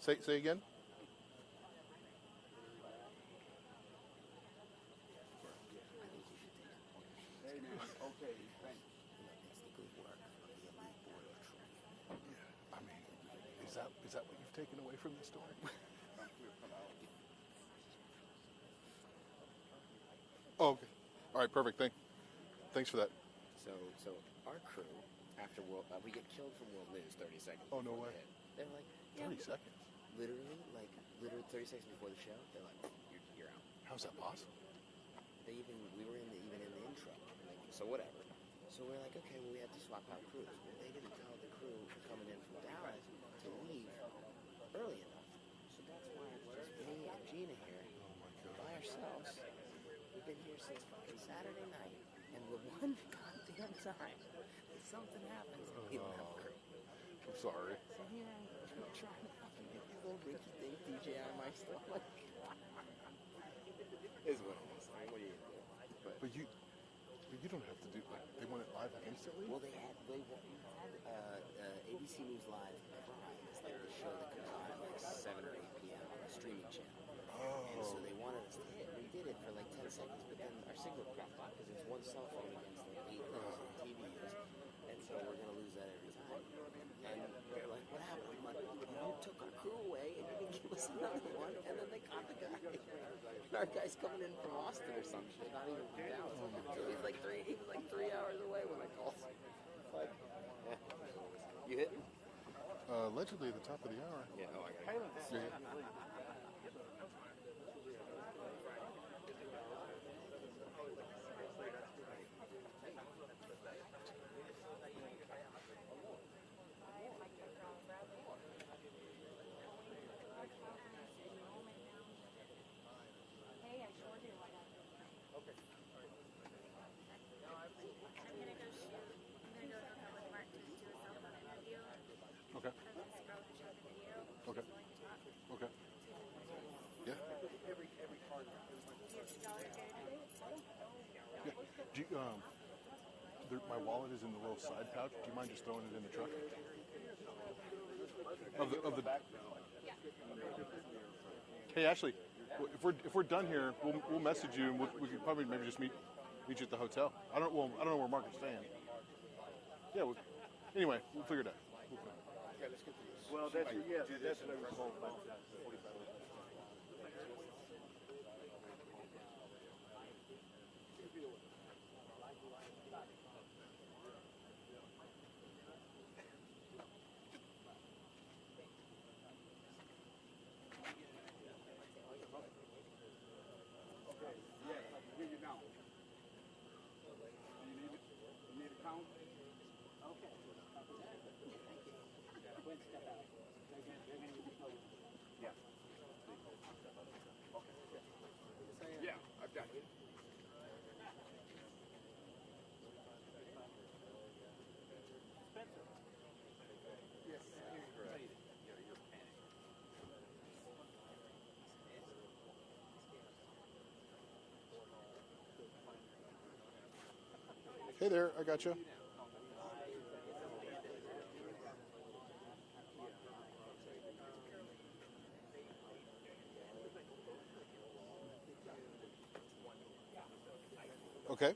Say again. Okay, thanks. It's the good work of the elite board of training. Yeah, I mean, is that what you've taken away from this story? Oh, okay. All right, perfect. Thanks for that. So our crew, after we get killed from World News 30 seconds. Oh, no way. They're like 30 seconds. Literally 30 seconds before the show. They're like, you're out. How's that possible? We were even in the intro. Like, so whatever. So we're like, okay, well we have to swap out crews. Well, they didn't tell the crew coming in from Dallas to leave early enough. So that's why it's just me and Gina here by ourselves. We've been here since fucking Saturday night, and the one goddamn time that something happens, we don't have a crew. I'm sorry. So here I'm trying to fucking get these little rinky dink DJI mic stuff. Like, it's what it is. I mean, what are you gonna do? But you don't have to do like they want it live instantly. Well, they had ABC News Live Prime. It's like the show that comes on at like 7 or 8 p.m. on the streaming channel. Oh. And so they wanted us to hit. We did it for like 10 seconds, but then our signal crapped out because it's one cell phone against like 8,000 TVs. And so we're going to lose that every time. And they're like, what happened? I'm like, you took our crew away and you didn't give us another one. And then they caught the guy. Our guy's coming in from Austin or some shit, not even from Dallas. So he was like 3 hours away when I called. It's like, yeah. You hitting? Allegedly at the top of the hour. Yeah, oh, I got it. Yeah. Okay. Okay. Okay. Yeah. Yeah. Do you, my wallet is in the little side pouch. Do you mind just throwing it in the truck? Of the. Hey Ashley, if we're done here, we'll message you and we could probably maybe just meet you at the hotel. I don't know where Mark is staying. Yeah. Anyway, we'll figure it out. Okay, let's get to this. Well, that's what I was told about that. 45 minutes. Okay, yes, I can hear you now. You need a count? Okay. Quinn, step out. They're going to be close. Yeah. Okay. Yeah, I've got it. Spencer. Yes, you're right. You're panicked. Hey there, I got you. Okay.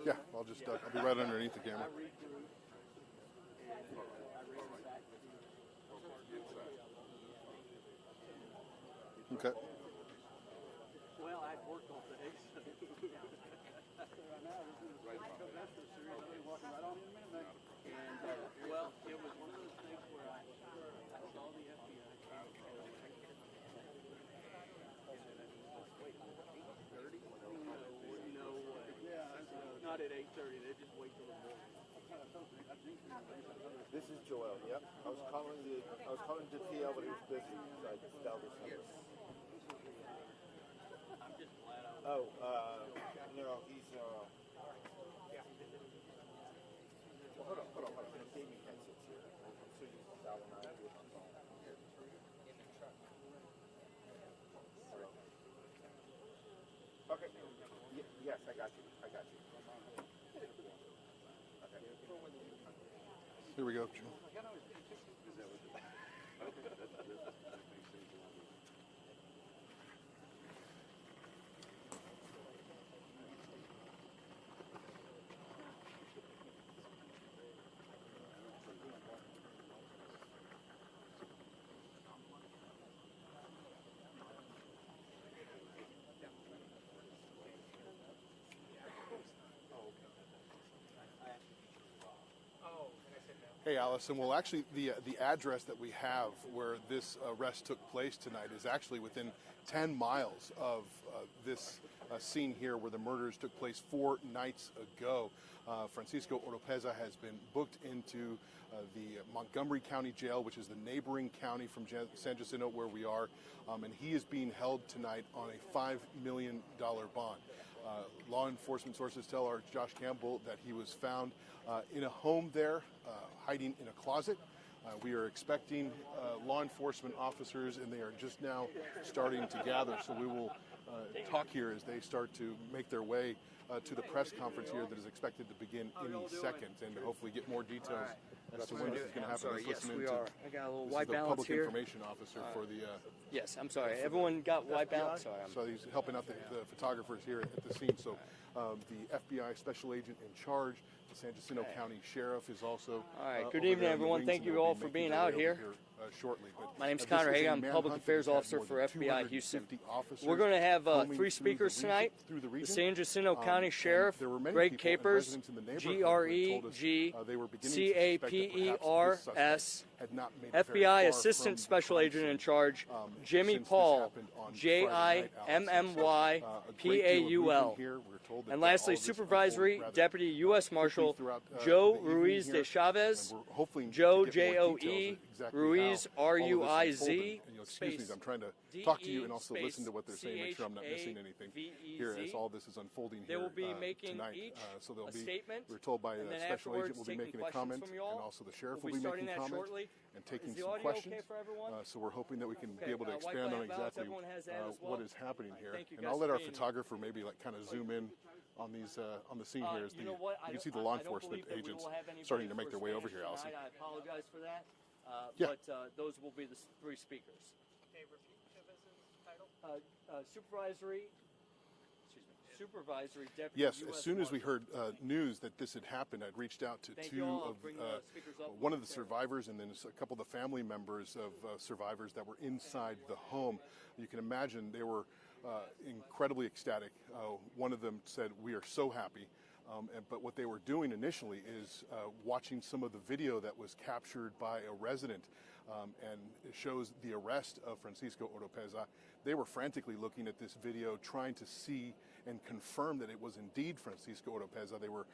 Yeah, I'll be right underneath the camera. Okay. Well, I've worked all day, so walking right on in a minute. And well, it was one of those things where I saw the FBI. Not at 8:30. They just wait till the morning. This is Joel. Yep. I was calling to TL, but he was busy. So I just dialed his number. I'm just flat out. Oh, no, he's Well, hold on. They gave me headsets here. I'm so used to dialing out with my phone. got you. I got you. Here we go, Joe. Hey, Allison. Well, actually, the address that we have where this arrest took place tonight is actually within 10 miles of this scene here where the murders took place 4 nights ago. Francisco Oropeza has been booked into the Montgomery County Jail, which is the neighboring county from San Jacinto where we are, and he is being held tonight on a $5 million bond. Law enforcement sources tell our Josh Campbell that he was found in a home there, hiding in a closet. We are expecting law enforcement officers, and they are just now starting to gather. So we will talk here as they start to make their way to the press conference here that is expected to begin any second, and hopefully get more details as to when this is going to happen. Sorry, yes, we are. I got a little this white is the balance public here. information officer for the. Yes, I'm sorry. Everyone got white balance. Sorry. So he's helping out the photographers here at the scene. So the FBI special agent in charge, the San Jacinto County Sheriff, is also. All right. Good over evening, there in the everyone. wings, Thank and you they'll all be for making being their way out over here. Shortly. But, My name's this Connor was a Hagan. I'm manhunt Public that Affairs had Officer more for than FBI Houston. 250 officers We're going to have combing 3 through speakers the tonight. through the The region. San Jacinto County And Sheriff, there were many Greg people and Capers, residents in the neighborhood who told us, G-R-E-G, they were beginning to suspect that perhaps this C-A-P-E-R-S, suspect had not made it very FBI far Assistant from the Special crime Agent in scene, charge, Jimmy since this Paul, happened on Friday night, Allison. So, a great deal of J-I-M-M-Y-P-A-U-L. movement here. We're told that And all lastly, of this Supervisory unfolded rather Deputy U.S. Marshal throughout, Joe the evening Ruiz here, de Chavez, and we're hoping Joe to get more details J-O-E, of exactly Ruiz, how all of this R-U-I-Z, unfolded. And, excuse me, space I'm trying to talk to you and also listen to what they're saying, make sure I'm not missing anything here as all this is unfolding They here will be making tonight. each So they'll a be, statement, we're told by and the then special agent afterwards will be taking making a questions comment, from you all. and also the sheriff We'll will be be making starting a that comment shortly. and taking Is the some audio questions. okay for everyone? So we're hoping that we can Okay, be able to white expand on balance, exactly everyone has that as well. what is happening here. Thank you And guys I'll let for our being here. photographer maybe like kind of zoom in on these on the scene here as You know what? you can see the law enforcement agents starting to make their way over here, Allison. I apologize for that. Yeah. But those will be the 3 speakers. Okay, repeat Chavez's title. Supervisory Deputy. Yes, US as soon as we Marshal. heard news that this had happened, I'd reached out to Thank two you all. I'll of bring the speakers up one of the momentarily. survivors and then a couple of the family members of survivors that were inside the home. You can imagine they were incredibly ecstatic. One of them said, "We are so happy." But what they were doing initially is watching some of the video that was captured by a resident, and it shows the arrest of Francisco Oropeza. They were frantically looking at this video, trying to see and confirm that it was indeed Francisco Oropeza. They were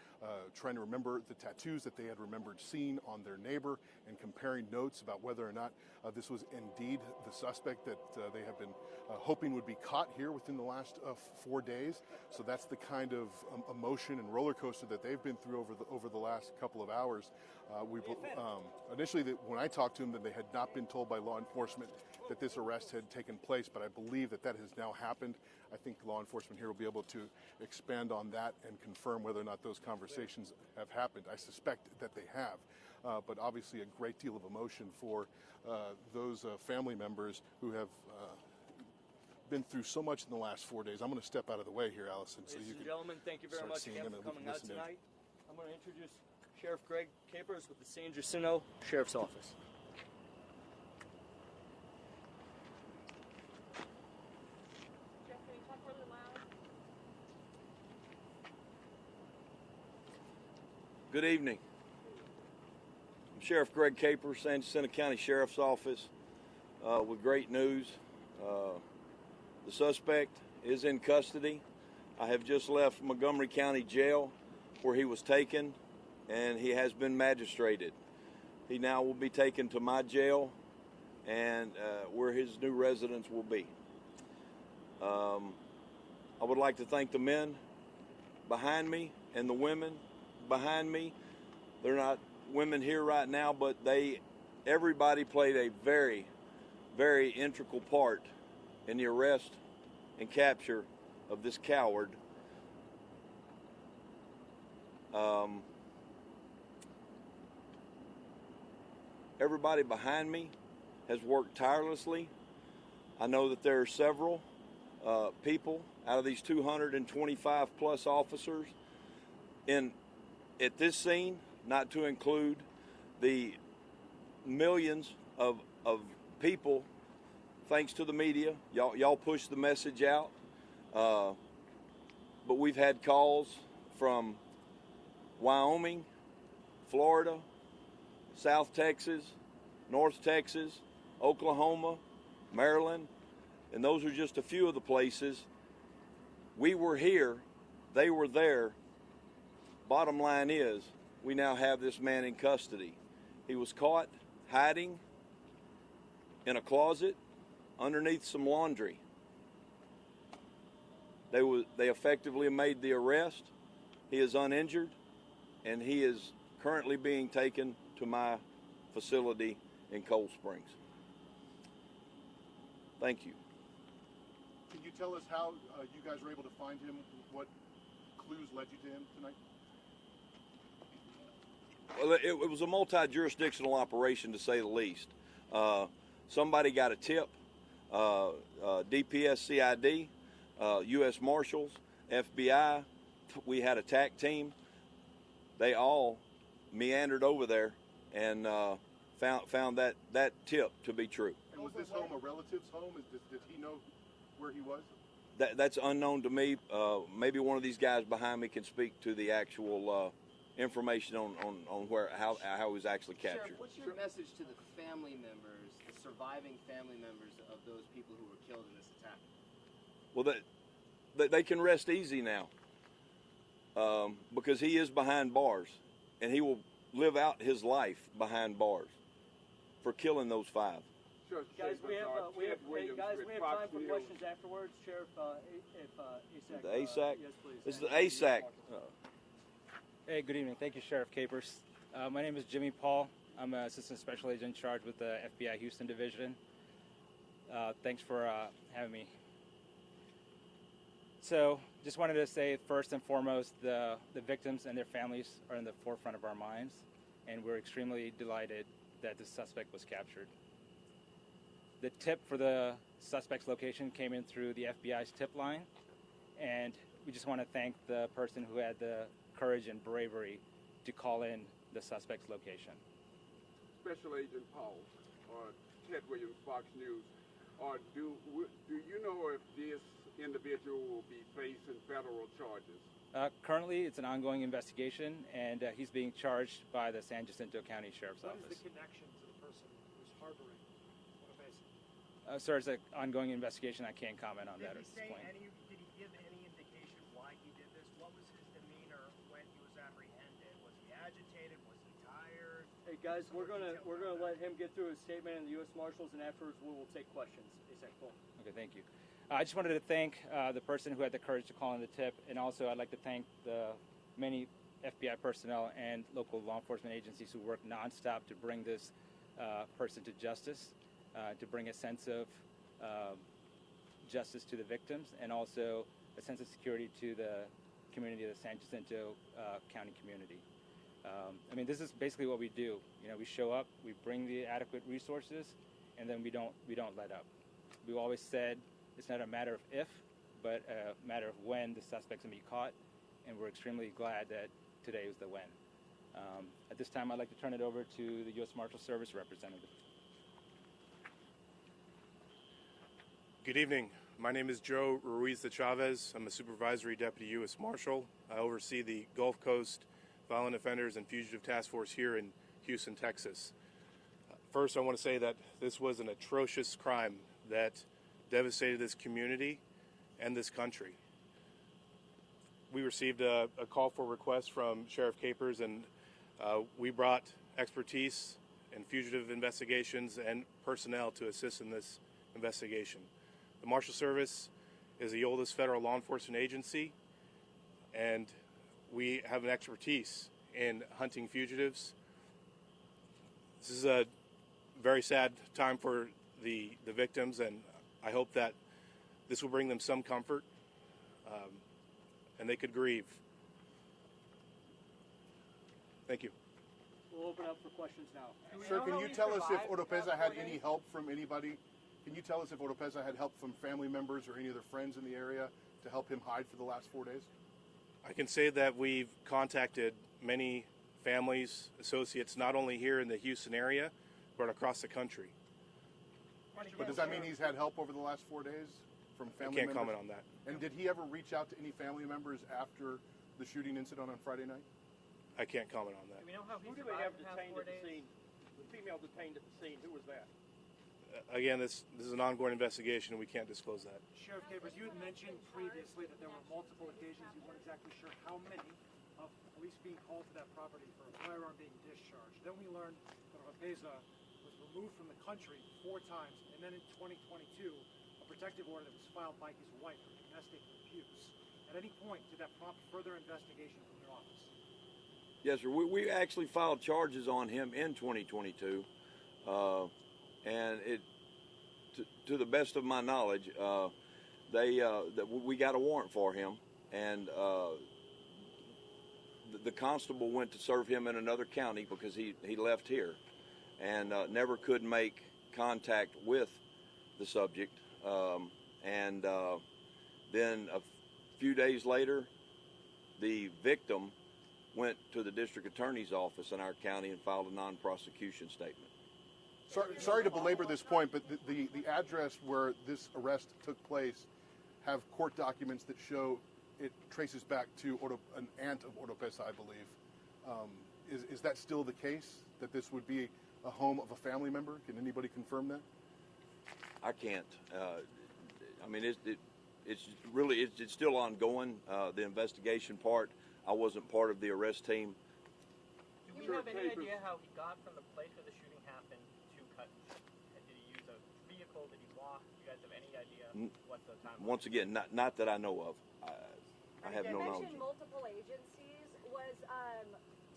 trying to remember the tattoos that they had remembered seeing on their neighbor and comparing notes about whether or not this was indeed the suspect that they have been hoping would be caught here within the last 4 days. So that's the kind of emotion and roller coaster that they've been through over the last couple of hours. Initially, when I talked to them, that they had not been told by law enforcement that this arrest had taken place, but I believe that that has now happened. I think law enforcement here will be able to expand on that and confirm whether or not those conversations have happened. I suspect that they have, but obviously a great deal of emotion for those family members who have been through so much in the last 4 days. I'm going to step out of the way here, Allison, so Ladies you and can gentlemen, thank you very start much seeing again them for and coming out listen in. tonight. I'm going to introduce Sheriff Greg Capers with the San Jacinto Sheriff's Office. Jeff, can you talk really loud? Good evening. I'm Sheriff Greg Capers, San Jacinto County Sheriff's Office, with great news. The suspect is in custody. I have just left Montgomery County Jail where he was taken, and he has been magistrated. He now will be taken to my jail and where his new residence will be. I would like to thank the men behind me and the women behind me. They're not women here right now, but everybody played a very, very integral part in the arrest and capture of this coward Everybody behind me has worked tirelessly. I know that there are several people out of these 225 plus officers at this scene, not to include the millions of people, thanks to the media. Y'all push the message out. But we've had calls from Wyoming, Florida, South Texas, North Texas, Oklahoma, Maryland, and those are just a few of the places. We were here, they were there. Bottom line is, we now have this man in custody. He was caught hiding in a closet underneath some laundry. They effectively made the arrest. He is uninjured, and he is currently being taken to my facility in Cold Springs. Thank you. Can you tell us how you guys were able to find him? What clues led you to him tonight? Well, it was a multi-jurisdictional operation, to say the least. Somebody got a tip, DPS CID, U.S. Marshals, FBI. We had a TAC team. They all meandered over there and found that tip to be true. And was this home a relative's home? Did he know where he was? That's unknown to me. Maybe one of these guys behind me can speak to the actual information on how he was actually captured. Sheriff, what's your message to the family members, the surviving family members of those people who were killed in this attack? Well, they can rest easy now because he is behind bars, and he will live out his life behind bars for killing those 5. Guys, we have time for questions afterwards. Sheriff, if The ASAC? Yes, please. This is the ASAC. Hey, good evening. Thank you, Sheriff Capers. My name is Jimmy Paul. I'm an Assistant Special Agent in charge with the FBI Houston Division. Thanks for having me. So, just wanted to say first and foremost, the victims and their families are in the forefront of our minds, and we're extremely delighted that the suspect was captured. The tip for the suspect's location came in through the FBI's tip line, and we just want to thank the person who had the courage and bravery to call in the suspect's location. Special Agent Paul, Ted Williams, Fox News. Do you know if this individual will be facing federal charges? Currently, it's an ongoing investigation, and he's being charged by the San Jacinto County Sheriff's Office. What is the connection to the person who's harboring what a Sir, it's an ongoing investigation. I can't comment on that at this point. Did he give any indication why he did this? What was his demeanor when he was apprehended? Was he agitated? Was he tired? Hey guys, we're gonna let him get through his statement in the U.S. Marshals, and afterwards we will take questions. ASAC, cool. Okay, thank you. I just wanted to thank the person who had the courage to call in the tip, and also I'd like to thank the many FBI personnel and local law enforcement agencies who work nonstop to bring this person to justice, to bring a sense of justice to the victims, and also a sense of security to the community of the San Jacinto County community. I mean, this is basically what we do. You know, we show up, we bring the adequate resources, and then we don't let up. We've always said it's not a matter of if, but a matter of when the suspect's gonna be caught, and we're extremely glad that today was the when. At this time, I'd like to turn it over to the U.S. Marshal Service representative. Good evening. My name is Joe Ruiz de Chavez. I'm a supervisory deputy U.S. Marshal. I oversee the Gulf Coast Violent Offenders and Fugitive Task Force here in Houston, Texas. First, I want to say that this was an atrocious crime that devastated this community and this country. We received a call for request from Sheriff Capers, and we brought expertise in fugitive investigations and personnel to assist in this investigation. The Marshal Service is the oldest federal law enforcement agency, and we have an expertise in hunting fugitives. This is a very sad time for the victims, and I hope that this will bring them some comfort and they could grieve. Thank you. We'll open up for questions now. Sir, can you tell us if Oropesa had any help from anybody? Can you tell us if Oropesa had help from family members or any other friends in the area to help him hide for the last 4 days? I can say that we've contacted many families, associates, not only here in the Houston area, but across the country. But does that mean he's had help over the last 4 days from family I can't members? comment on that. And did he ever reach out to any family members after the shooting incident on Friday night? I can't comment on that. Do we know how he Who do we survived have the past detained 4 at the days? scene? The female detained at the scene. Who was that? Again, this is an ongoing investigation, and we can't disclose that. Sheriff Capers, you had mentioned previously that there were multiple occasions you weren't exactly sure how many of police being called to that property for a firearm being discharged. Then we learned that Oropesa was removed from the country 4 times, and then in 2022, a protective order that was filed by his wife for domestic abuse. At any point, did that prompt further investigation from your office? Yes, sir. We actually filed charges on him in 2022, and to the best of my knowledge, we got a warrant for him, and the constable went to serve him in another county because he left here, and never could make contact with the subject, and then a few days later, the victim went to the district attorney's office in our county and filed a non-prosecution statement. Sorry to belabor this point, but the address where this arrest took place have court documents that show it traces back to an aunt of Oropesa, I believe. Is that still the case, that this would be a home of a family member? Can anybody confirm that? I can't. I mean, it's still ongoing. The investigation part, I wasn't part of the arrest team. Do we have any idea how he got from the place where the shooting happened to Cutton? Did he use a vehicle? Did he walk? Do you guys have any idea what the time was? Once again, not that I know of. I have no knowledge. You mentioned multiple agencies. Was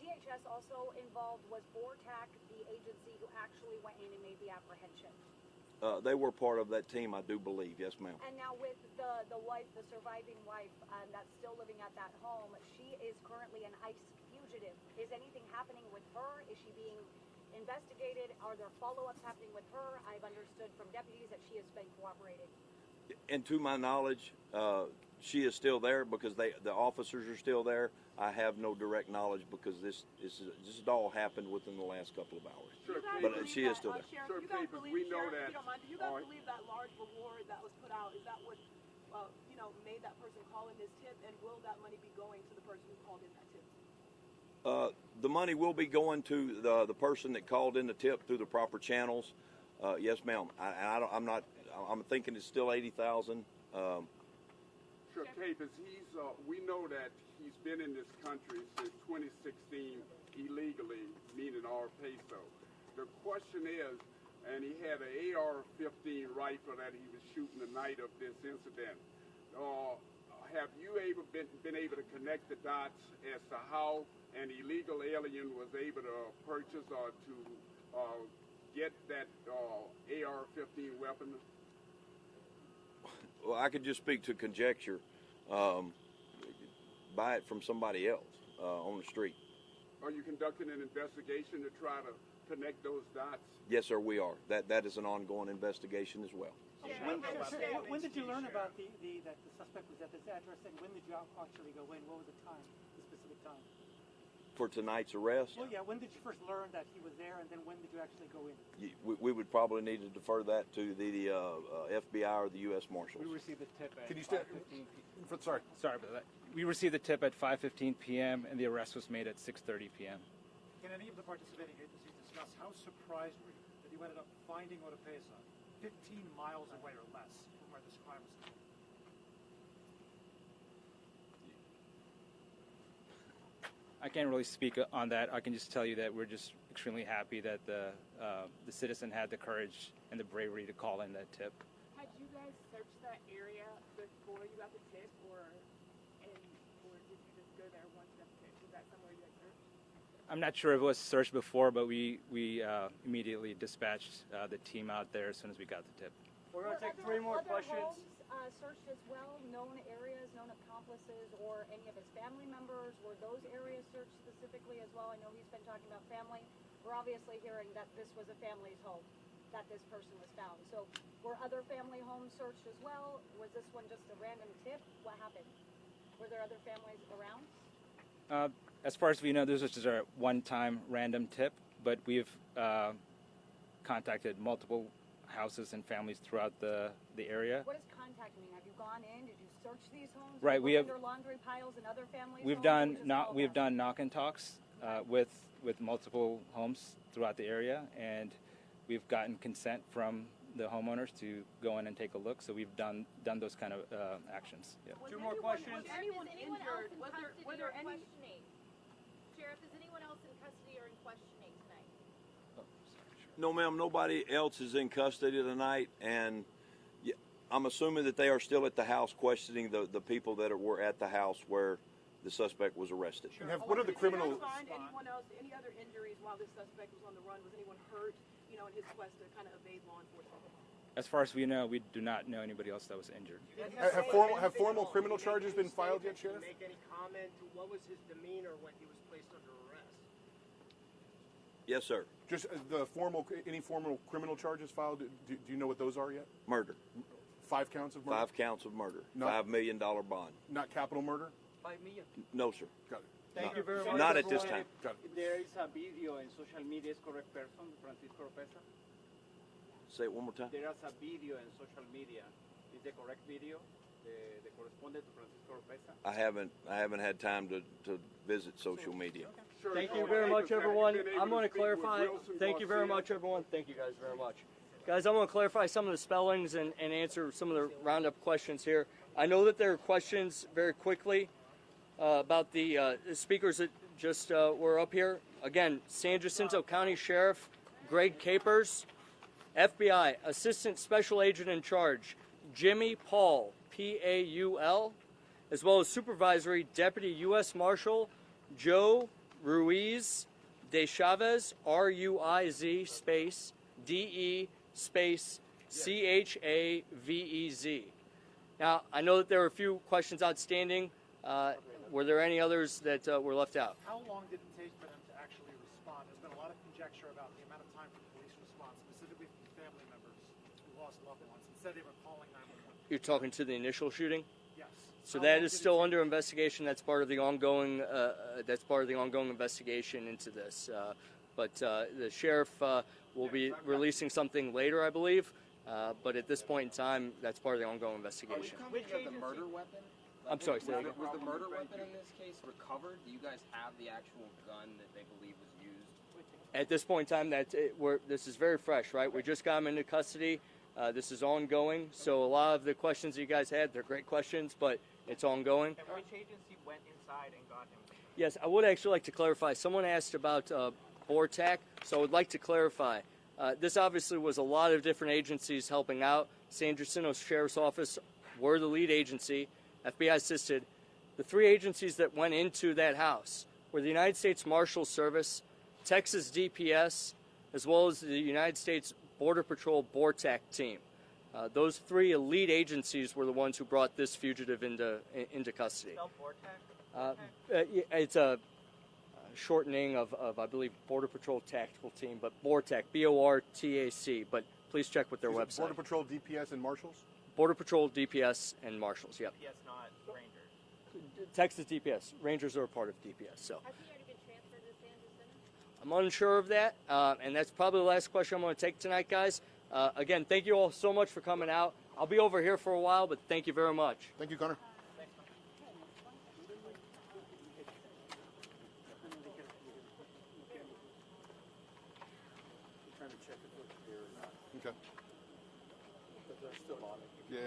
DHS also involved? Was BORTAC the agency who actually went in and made the apprehension? They were part of that team, I do believe. Yes, ma'am. And now with the wife, the surviving wife, that's still living at that home, she is currently an ICE fugitive. Is anything happening with her? Is she being investigated? Are there follow-ups happening with her? I've understood from deputies that she has been cooperating. And to my knowledge, she is still there because the officers are still there. I have no direct knowledge because this all happened within the last couple of hours. Sure, but she is still there. Sure, Capers, we know that. Do you guys believe that large reward that was put out, is that what, made that person call in this tip, and will that money be going to the person who called in that tip? The money will be going to the person that called in the tip through the proper channels. Yes, ma'am. I'm thinking it's still $80,000. Sure, Capers, we know that he's been in this country since 2016 illegally, meaning our peso. The question is, and he had an AR-15 rifle that he was shooting the night of this incident. Have you been able to connect the dots as to how an illegal alien was able to purchase or to get that AR-15 weapon? Well, I could just speak to conjecture. Buy it from somebody else on the street. Are you conducting an investigation to try to connect those dots? Yes, sir, we are. That is an ongoing investigation as well. When did you learn about that the suspect was at this address, and when did you actually go in? What was the time, the specific time? For tonight's arrest? Well, yeah, when did you first learn that he was there, and then when did you actually go in? We would probably need to defer that to the FBI or the U.S. Marshals. We received the tip at Can you stand? Sorry. Sorry about that. We received the tip at 5:15 p.m. and the arrest was made at 6:30 p.m. Can any of the participating agencies discuss how surprised were you that you ended up finding Oropesa 15 miles away or less from where this crime was committed? I can't really speak on that. I can just tell you that we're just extremely happy that the citizen had the courage and the bravery to call in that tip. Had you guys searched that area before you got the tip, or did you just go there once you got the tip? Was that somewhere you had searched? I'm not sure if it was searched before, but we immediately dispatched the team out there as soon as we got the tip. We're going to take 3 more questions. searched as well? Known areas, known accomplices, or any of his family members? Were those areas searched specifically as well? I know he's been talking about family. We're obviously hearing that this was a family's home that this person was found. So were other family homes searched as well? Was this one just a random tip? What happened? Were there other families around? As far as we know, this was just a one-time random tip, but we've contacted multiple houses and families throughout the area. What does contact mean? Have you gone in? Did you search these homes? Right, we have. Under laundry piles and other families. We've done knock and talks with multiple homes throughout the area, and we've gotten consent from the homeowners to go in and take a look. So we've done those kind of actions. Yeah. Two more questions. Was anyone injured? Were there any? Sheriff, is anyone else in custody or in questioning tonight? No, ma'am, nobody else is in custody tonight, and I'm assuming that they are still at the house questioning the people that were at the house where the suspect was arrested. And what are the criminal? Did you find anyone else, any other injuries while this suspect was on the run? Was anyone hurt, in his quest to kind of evade law enforcement? As far as we know, we do not know anybody else that was injured. Have formal criminal charges been filed yet, Sheriff? Make any comment to what was his demeanor when he was placed under arrest? Yes, sir. Just any formal criminal charges filed? Do you know what those are yet? Murder. 5 counts of murder? 5 counts of murder. Not- $5 million bond. Not capital murder? 5 million. No, sir. Got it. Thank you very much. Not at this time. Got it. There is a video in social media. Is correct person, Francisco Oropesa? Say it one more time. There is a video in social media. Is the correct video? The correspondent to Francisco Oropesa? I haven't had time to visit social media. Thank you very much, everyone. I'm going to clarify. Thank you very much, everyone. Thank you guys very much. Guys, I'm going to clarify some of the spellings and answer some of the roundup questions here. I know that there are questions very quickly about the speakers that just were up here. Again, San Jacinto County Sheriff Greg Capers, FBI Assistant Special Agent in Charge Jimmy Paul, Paul, as well as Supervisory Deputy U.S. Marshal Joe Ruiz de Chavez, Ruiz space DE space CHAVEZ. Now, I know that there are a few questions outstanding. Were there any others that were left out? How long did it take for them to actually respond? There's been a lot of conjecture about the amount of time for police response, specifically from family members who lost loved ones and said they were calling 911. You're talking to the initial shooting? Yes. So that is still under investigation. That's part of the ongoing. Investigation into this. But the sheriff will be releasing something later, I believe. But at this point in time, that's part of the ongoing investigation. Which of the murder weapon? I'm sorry. Say that again. Was the murder weapon in this case recovered? Do you guys have the actual gun that they believe was used? At this point in time, this is very fresh, right? We just got him into custody. This is ongoing. So a lot of the questions you guys had, they're great questions, but it's ongoing. And which agency went inside and got him? Yes, I would actually like to clarify. Someone asked about BORTAC, so I would like to clarify. This obviously was a lot of different agencies helping out. San Jacinto Sheriff's Office were the lead agency. FBI assisted. The 3 agencies that went into that house were the United States Marshals Service, Texas DPS, as well as the United States Border Patrol BORTAC team. Those 3 elite agencies were the ones who brought this fugitive into custody. Spell BORTAC? It's a shortening of, I believe, Border Patrol Tactical Team, but BORTAC, BORTAC. But please check with their website. Border Patrol, DPS, and Marshals? Border Patrol, DPS, and Marshals, yep. DPS, not Rangers. Texas DPS. Rangers are a part of DPS, so. Has he already been transferred to San Jacinto? I'm unsure of that, and that's probably the last question I'm going to take tonight, guys. Again, thank you all so much for coming out. I'll be over here for a while, but thank you very much. Thank you, Connor. Okay. Yeah.